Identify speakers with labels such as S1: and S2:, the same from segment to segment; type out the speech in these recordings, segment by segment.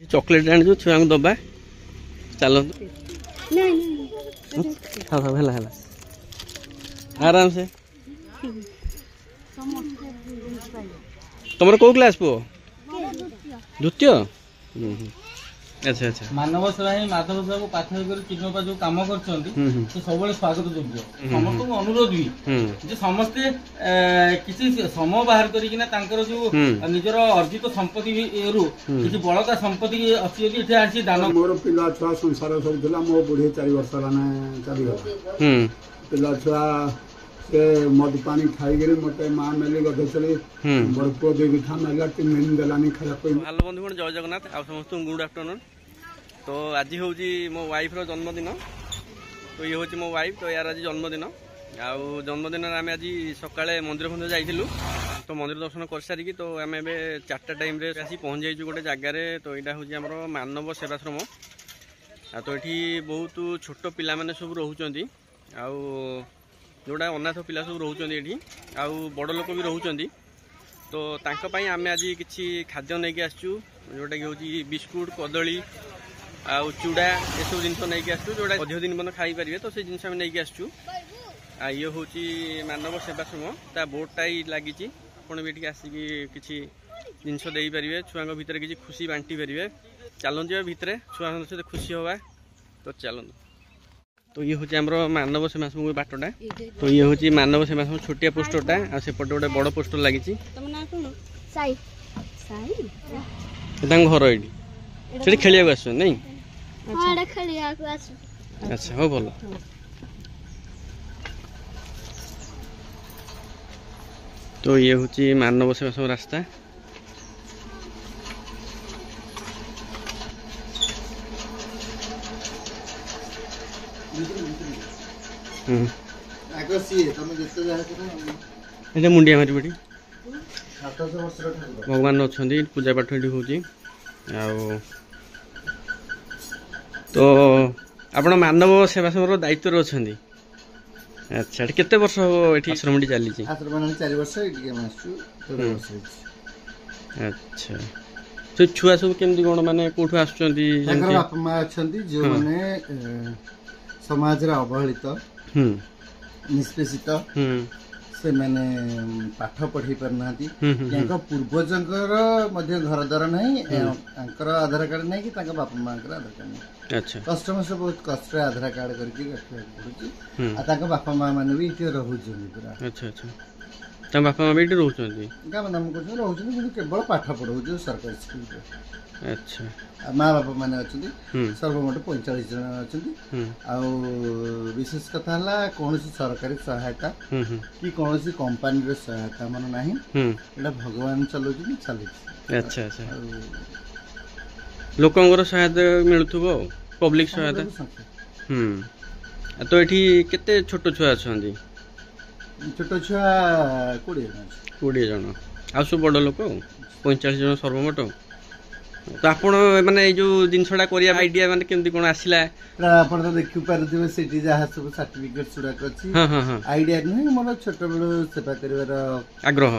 S1: Chocolate आनी छुआ को दबा चलो आराम से तुम कौ क्लास पु द्वितीय अच्छा अच्छा
S2: मानव सेवा ही माधव सेवा को पाठ चिन्हपा जो कम कर सब स्वागत योग्य समस्त अनुरोध भी जे समस्ते किसी समय बाहर कर जो निजर अर्जित संपत्ति किसी बड़का संपत्ति अच्छी आसी दान
S3: मोर पिला छुआ संसार सब मो बुढ़ी 4 वर्ष चलीगला पिला छुआ से मद पानी खाई मत माँ मेली गधे चली बड़ पुओ 2 बिघा मेला 3 दिन देलानी खाया
S1: हेलो बंधु जय जगन्नाथ आ समस्त गुड आफ्टरनून। तो आज हूँ मो वाइफ रो जन्मदिन। तो ये हूँ मो वाइफ तो यार आज जन्मदिन आउ जन्मदिन आम आज सकाଳେ मंदिर फंदिर जाइलु तो मंदिर दर्शन कर सारिकी तो आम ए 4टा टाइम रे आसी पहुँच जाइछु गोटे जगार। तो यहाँ हूँ आम मानव सेवाश्रम आ तो ये बहुत छोट पिला माने सब रोचंती आउ जोड़ा अनाथ पिला सब रोचंती आउ बड़ लोक भी रोचंती। तो तांका पई आमे आज किछि खाद्य नहीं आसचु जोटा कि हूँ बिस्कुट कदली आउ चूड़ा ये सब जिन नहीं आसचु जोटा अधिक दिन बंद खाई पारे तो से जिन नहीं आसचु। आ ये हूँ मानव सेवाश्रम ता बोर्डटा ही लगी ଆପଣ भी ये आसिक किसी जिनस दे पारे छुआ भितर किसी खुशी बांटी पारे। चलते भितर छुआ सहित खुशी हवा तो चलते। तो ये हूँ आम मानव सेवाश्रम बाटटा तो ये हूँ मानव सेवाश्रम छोटिया पोस्टरटा आ सेपटे गोटे बड़ पोस्टर लगी घर ये खेल आस नहीं अच्छा हो भल। तो ये हूँ मानव सेवाश्रम रास्ता ये मुंडिया मारी पड़ी भगवान अच्छा पूजा पाठ ये हूँ। तो आपण मानव सेवाश्रम दायित्व अच्छा अच्छा केते वर्ष हो ये आश्रम चली
S3: 4 वर्ष
S1: अच्छा तो छुआ सब केमती कौन माने कोठु आसुचंती
S3: बापा माँ अच्छा जो मैंने समाज अवहेलित निष्पेषित से मैंने पाठ पढ़ी पारना पूर्वजंकर घर द्वार नहीं आधार कार्ड नहीं कि बापा माँ आधार कार्ड नहीं। अच्छा कष्ट मस्त बहुत कष्ट आधार कार्ड करके बापा माँ मैंने भी ये रोचे पूरा। अच्छा अच्छा बापा माँ भी रोचे गाँव नाम कर रोचे केवल पाठ पढ़ाऊ सरकारी स्कूल। अच्छा माँ बापा मैंने अच्छा सर्वमोट 45 जन अच्छा विशेष कथा कौन सरकारी सहायता कि कौन कंपानी सहायता मन ना ये भगवान चलाउछन चली। अच्छा अच्छा लोकंगर सहायता मिलुथबो पब्लिक सहायता तो ये केते छोट छुआ अच्छा छोट छुआ 20 जन आ सब बड़ लोक 45 जन सर्वमोट। तो आपण माने जो जिनसडा करिया आईडिया माने केमती कोन आसिला आपण तो देखि पारथिबे सिटी जहा सब सर्टिफिकेट सुडा करछि। हां हां हां आईडिया नै मोर छोट बेलो सेवा करिवार आग्रह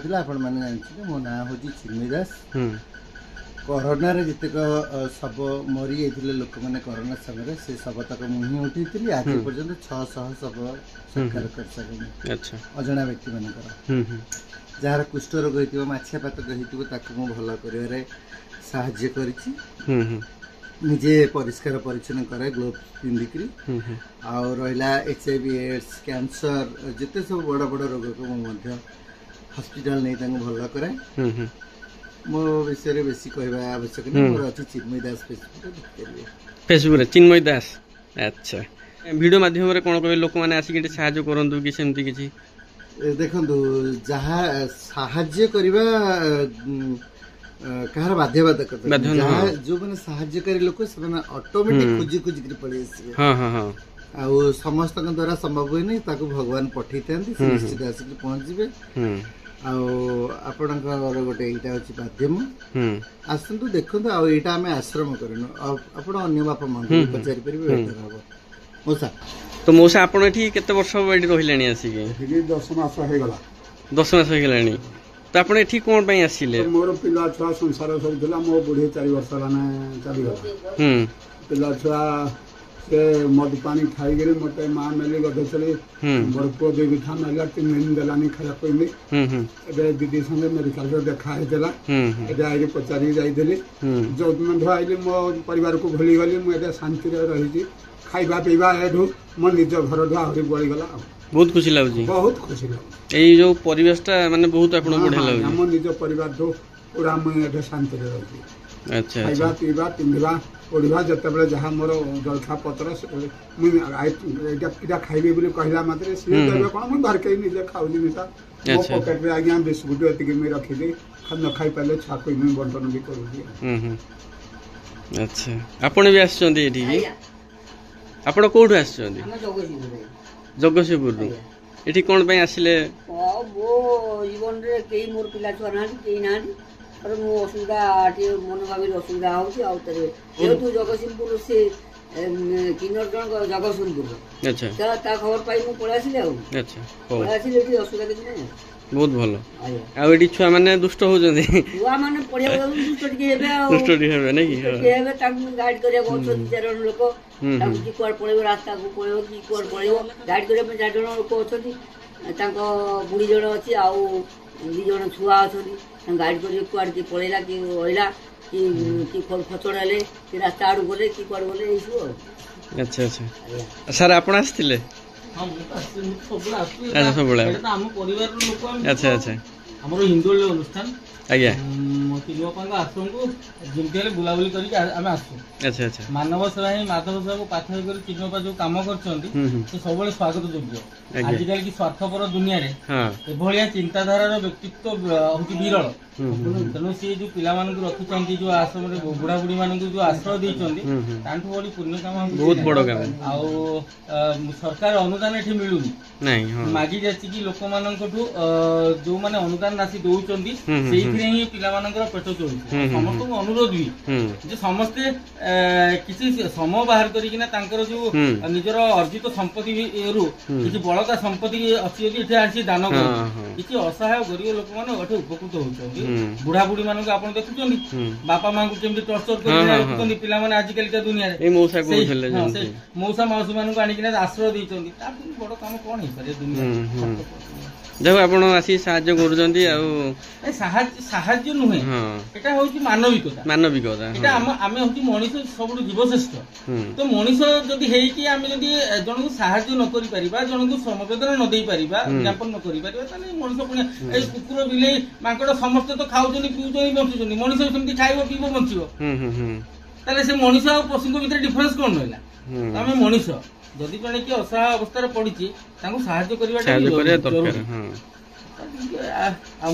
S3: थिला। आपण माने जानछि मो ना होछि चिन्मय दास। कोरोना रे जतेक सब मरी एथिले लोक माने कोरोना समय से सब तक मुहि उठिथिली आज पर्यंत 600 सब सरकार कर सके। अच्छा अजणा व्यक्ति माने कर जार कुष्ठ रोग होइतिबो माछिया पातक होइतिबो ताकू मो भलो करिवारे साहाय्य करिछि। निजे परिष्कार परिच्छन्न करे ग्लोव्स पिंधिकरी और रहिला HIV एड्स कैंसर जते सब बड़ बड़ रोग को मध्य हॉस्पिटल नहीं तांग भलो करे। मो विषय रे बेसी कहबा आवश्यक नहीं मोर अछि चिन्मय दास फेसबुक रे चिन्मय दास। अच्छा वीडियो माध्यम रे कोन कहबे लोक माने आसी के सहाय्य करंतु कि सेमती किछि देखंतु जहा सहाय्य करबा कहार बाध्यबाधकता जो मैंने साहाय्यकारी लोक से ऑटोमेटिक खोजी खोजी पड़े आ समस्त द्वारा संभव हुए नहीं ताको भगवान पठे था निश्चित आसिक पहुंचे आपणकर गोटे यहाँ हूँ माध्यम आसतु देखो आईटा आम आश्रम करनु आप बापा माँ पचारि पारे हम मौसा। तो मौसा आप केते वर्ष रही आसिक 10 मास हो गला 10 मास हो गलानी तो आपण एठी कोन पई आसिले
S4: मोर पिला छुआ संसार सब दिला मो बुढ़ी 4 वर्ष लाने चली गला पिला छुआ से मद पानी खाई गरी मते मां मेली गदे चली बड़को दे बिठा मेला 3 दिन दलानी खरा कोइले एबे दीदी संगे मेडिकल रे देखा हे देला एबे आइ पचारी जाई देली जो दिन धोइली मो परिवार को भूली गली मु एबे शांति रे रही छी खाइबा पीबा एठू मो निज घर ढा हरि बळी गला
S3: बहुत खुशी लागुची
S4: बहुत खुशी लागुची
S3: एई जो परिवेश टा माने बहुत आपण बढ़िया लागुची
S4: हम निज परिवार तो पूरा मु एठे शांति रे रही
S3: अच्छा
S4: खाइबा पीबा पिंधबा ओढ़वा जते बेले जहा मोर जलखा पत्र मुझा खाइबी बोली कहला मात्रे सी देबे कोन मु बाहर के निजे खाउली निसा मो पॉकेट रे आज्ञा बिस्कुट एतिके मे रखी दे खान खाइ पाले छाको मी बंटन भी करू
S3: अच्छा आपण भी आछंदी एठी की आपण कोठु आछंदी
S5: हम जोगसीपुर
S3: जगतसिंहपुर एठी कोन पई आसिले
S5: मो जीवन रे केई मोर पिला छुआ ना केई ना और मो असुविधा मन भावी असुविधा होची आउ तरे जेतु जगतसिंहपुर से किन्नर जन जगतसिंहपुर अच्छा ता खबर पाई मु पळासिले आउ अच्छा पळासिले एठी असुविधा किछ नै
S3: बहुत भलो आ एठी छुआ माने दुष्ट हो जंदी
S5: छुआ माने पढिया दुष्ट के हेबे आ
S3: दुष्ट हेबे नै की
S5: हेबे ताकू गाइड करिया बहुत चार लोक ताकू की कोर पळेबो रास्ता को पळेबो की कोर पळेबो गाइड करिया पे चार जन लोक अछथि तांको बुढी जण अछि आउ दी जण छुआ अछथि गाइड करिया कोर की पळेला की ओइला की खचड़ाले की रास्ता आडू गले की कोर गले एसु
S3: अच्छा अच्छा सर आपण आस्थिले
S2: हां सब आसु
S3: अच्छा सब बळा
S2: एटा हम परिवार लोक
S3: अच्छा अच्छा
S2: हमरो हिंदोल अनुष्ठान
S3: आज्ञा
S2: तिरुवापांग आश्रम को जिमतेले बुलाबुली करके आमे आसु
S3: अच्छा अच्छा
S2: मानव सेवा ही माधव सेवा को पाथर कर तिरुवापा जो काम करछंती से सबले स्वागत योग्य आजिकल की स्वार्थपर दुनिया रे एभलिया चिंताधारा व्यक्तित्व होती विरल तेणु सी जो पिला मानकु रखिचंती जो आश्रम रे बुढ़ा बुढ़ी मानकु जो आश्रय देइचंती तांठु बड़ी पुण्य काम
S3: बहुत बड़ काम
S2: आउ सरकार अनुदान एठी मिलुनी
S3: नहीं हां
S2: मागी जाची की लोक मानकठु जो माने अनुदान राशि दउचंती सेही ही पिला मानकर पेट चलुची समस्त को अनुरोध भी जे समस्ते किसी समय बाहर करिकिना तांकर जो निजर अर्जित संपत्ति रु किसी बळका संपत्ति अछि यदि एठी आसी दान कर किसी असहाय गरीब लोक माने एठी उपकृत होउचंती बुढ़ा बुढ़ी मान को आपण देखुचंती बापा मां को केमती टॉर्चर करिना रखुचंती पिला माने आज कल का दुनिया रे ए मौसा को होले जे मौसा माउसी मान को आनिकिना आश्रय दैचंती ता बड़ काम कोन हे करे दुनिया
S3: जब आपण आसी सहाय्य करूचंती आ
S2: साहाय्य नुहे एटा होची मानविकता एटा आमे होची मनीष सबुठ जीवश्रेष्ठ तो मनीष जदि हेई कि आमे जदि जन को सहाय्य न करि परिबा जन को समवेदना न देई परिबा ज्ञापन न करि परिबा ताले मनीष पुणे ए कुकुर बिलेई मांकड़ समस्त तो खाउचनी पिउचनी बंचुचनी मनीष सेमति खाइबो पिबो बंचिबो ताले से मनीष आ पशु को भीतर डिफरेंस कोन होइला आमे मनीष जदि जने कि असहाय अवस्था रे पडिची तांको सहायता करिवाटा दरकार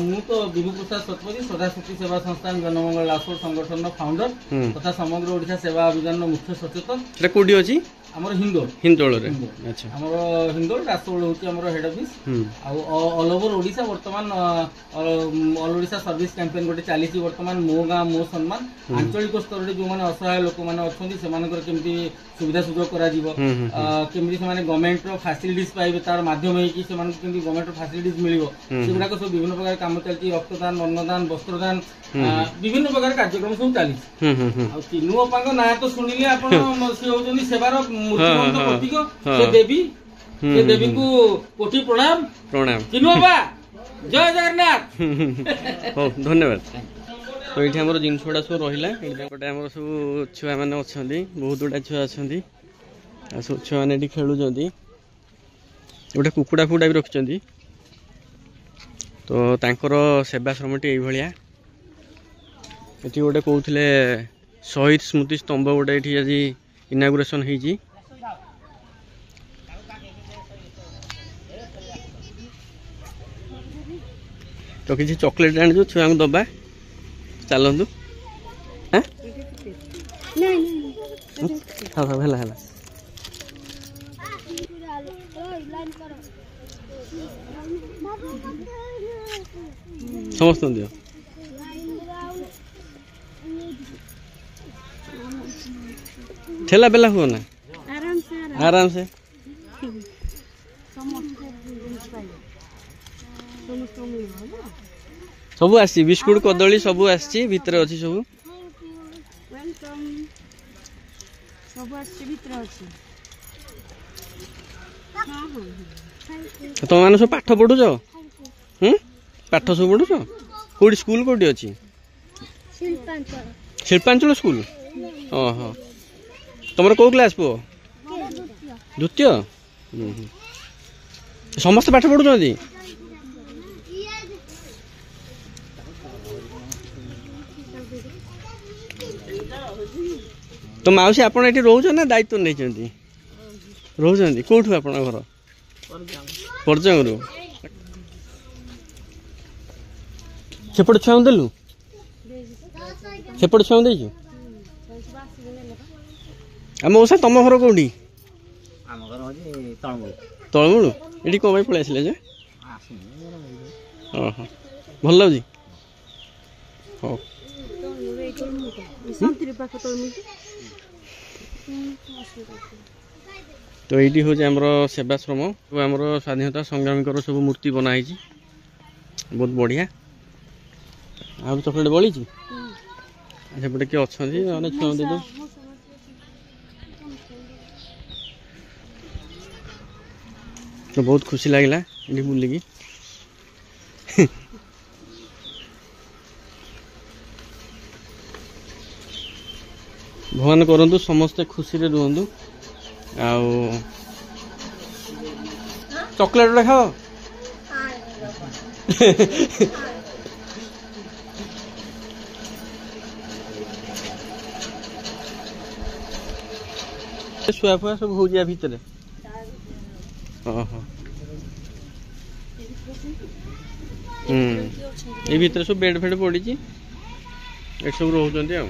S2: मु तो विभू प्रसाद शतपथी सदाशक्ति सेवा संस्थान जनमंगल राष्ट्र संगठन फाउंडर तथा समग्र ओडिशा सेवा अभियान मुख्य सचेतक
S3: कोडी अछि
S2: हमर हिंदोल रे अच्छा हमर हिंदोल राष्ट्र होची हमर head office all over Odisha वर्तमान ऑल ओडिशा सर्विस कैंपेन गोटे चलीची वर्तमान मो गाँ मो सम्मान आंचलिक स्तर रे जो माने असहाय लोक माने अछंती सेमानकर केमती सुविधा सुयोग करा जीवो केमती से माने गवर्नमेंट रो फैसिलिटीज पाइबे तार माध्यम हे कि सेमान केमती गवर्नमेंट रो फैसिलिटीज मिलिबो सेगुडा को सब विभिन्न प्रकार काम चलती रक्तदान अन्नदान वस्त्रदान विभिन्न प्रकार कार्यक्रम सब चली आ तीनू अपांग ना तो सुनिले आपण से होजनी सेवार मूर्तिमंत प्रतीक से देवी को कोटि प्रणाम
S3: प्रणाम
S2: तीनू अपा जय जगन्नाथ
S3: हो धन्यवाद तो ये आम जिनसुड़ा सब रहा गोटे आम सब छुआ मैंने अच्छा बहुत गुड़ा छुआ अच्छा सब छुआ मैंने खेलुं गोटे कुकुड़ा फुकुड़ा भी रखिंट तो तांकर सेवा श्रमटी ये गोटे कहते शहीद स्मृति स्तंभ गोटे ये आज इनागुरेसन होती तो किसी चॉकलेट आन छुआ को दबा चलतु हाँ हाँ है समस्त दियो ठेला बेला हुआ ना आराम से ସବୁ ଆସିଛି ବିସ୍କୁଟ କଦଳୀ ସବୁ ଆସିଛି ଭିତରେ ଅଛି ସବୁ ତମ ମାନେ ସବୁ ପାଠ ପଢୁଛ ପାଠ ସବୁ ପଢୁଛ କୋଉଠି ସ୍କୁଲ କୋଉଠି ଅଛି ଶିଳ୍ପାଞ୍ଚଳ ସ୍କୁଲ ଓହୋ ତମର କୋଉ କ୍ଲାସ ପୁଅ ଦ୍ୱିତୀୟ ସମସ୍ତେ ପାଠ ପଢୁଛନ୍ତି ତ ମାଉସୀ ଆପଣ ଏଠି ରହୁଛ ନା ଦାୟିତ୍ୱ ନେଇଛନ୍ତି ରହୁଛନ୍ତି କୋଉଠୁ ଆପଣଙ୍କ ଘର ପରଜଙ୍ଗରୁ ସେପଟେ ଛୁଆଙ୍କୁ ଦେଲୁ ସେପଟେ ଛୁଆଙ୍କୁ ଦେଇଛୁ ଆମ ଓଷା ତମ ଘର କୋଉଠି ତଳମୂଳୁ ଏଠି କ'ଣ ପାଇଁ ପଳେଇ ଆସିଲେ ଯେ ଓହୋ ଭଲ ଲାଗୁଛି ହଉ ତ ଏଇଠି ହେଉଛି ଆମର ସେବାଶ୍ରମ ଆମର ସ୍ୱାଧୀନତା ସଂଗ୍ରାମୀଙ୍କର ସବୁ ମୂର୍ତ୍ତି ବନା ହେଇଛି ବହୁତ ବଢ଼ିଆ ଆଉ ଚକୋଲେଟ୍ ବଳିଛି ସେପଟେ କିଏ ଅଛନ୍ତି ମାନେ ଛୁଆ ଦେଇଦେବୁ ତ ବହୁତ ଖୁସି ଲାଗିଲା ଏଠି ବୁଲିକି ଭଗବାନ କରନ୍ତୁ ସମସ୍ତେ ଖୁସିରେ ରୁହନ୍ତୁ ଆଉ ଚକୋଲେଟ୍ ଗୁଡ଼ା ଖାଅ ଶୁଆ ଫୁଆ ସବୁ ହଉଛି ୟା ଭିତରେ ଓହୋ ଏଇ ଭିତରେ ସବୁ ବେଡ୍ ଫେଡ୍ ପଡ଼ିଛି ଏଠି ସବୁ ରହୁଛନ୍ତି ଆଉ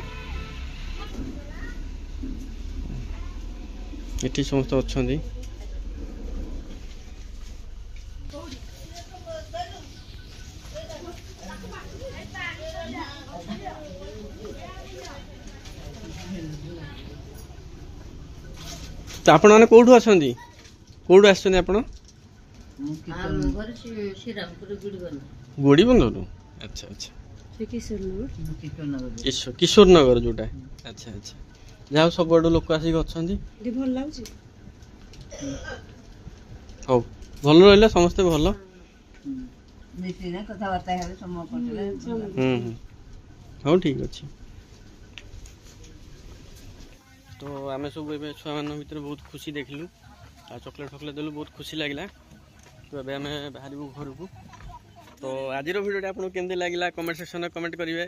S3: ଏଠି ସମସ୍ତେ ଅଛନ୍ତି ତ ଆପଣମାନେ କୋଉଠୁ ଅଛନ୍ତି କୋଉଠୁ ଆସିଛନ୍ତି ଆପଣ ଗୋଡିବନ୍ଧରୁ ଆଚ୍ଛା ଆଚ୍ଛା କିଶୋର ନଗର ଯୋଉଟା ଆଚ୍ଛା ଆଚ୍ଛା ଯାହା ସବୁଆଡୁ ଲୋକ ଆସିକି ଅଛନ୍ତି ଭଲ ଲାଗୁଛି ହଉ ଭଲ ରହିଲେ ସମସ୍ତେ ଭଲ ହଉ ଠିକ ଅଛି ତ ଆମେ ସବୁ ଏବେ ଛୁଆମାନଙ୍କ ଭିତରେ ବହୁତ ଖୁସି ଦେଖିଲୁ ଆଉ ଚକୋଲେଟ୍ ଫକୋଲେଟ୍ ଦେଲୁ ବହୁତ ଖୁସି ଲାଗିଲା ତ ଏବେ ଆମେ ବାହାରିବୁ ଘରକୁ ତ ଆଜିର ଭିଡ଼ିଓଟା ଆପଣଙ୍କୁ କେମିତି ଲାଗିଲା କମେଣ୍ଟ ସେକ୍ସନରେ କମେଣ୍ଟ କରିବେ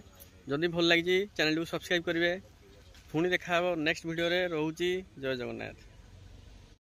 S3: ଯଦି ଭଲ ଲାଗିଛି ଚ୍ୟାନେଲକୁ ସବସ୍କ୍ରାଇବ୍ କରିବେ ପୁଣି ଦେଖା ହେବ ନେକ୍ସଟ ଭିଡ଼ିଓରେ ରହୁଛି ଜୟ ଜଗନ୍ନାଥ।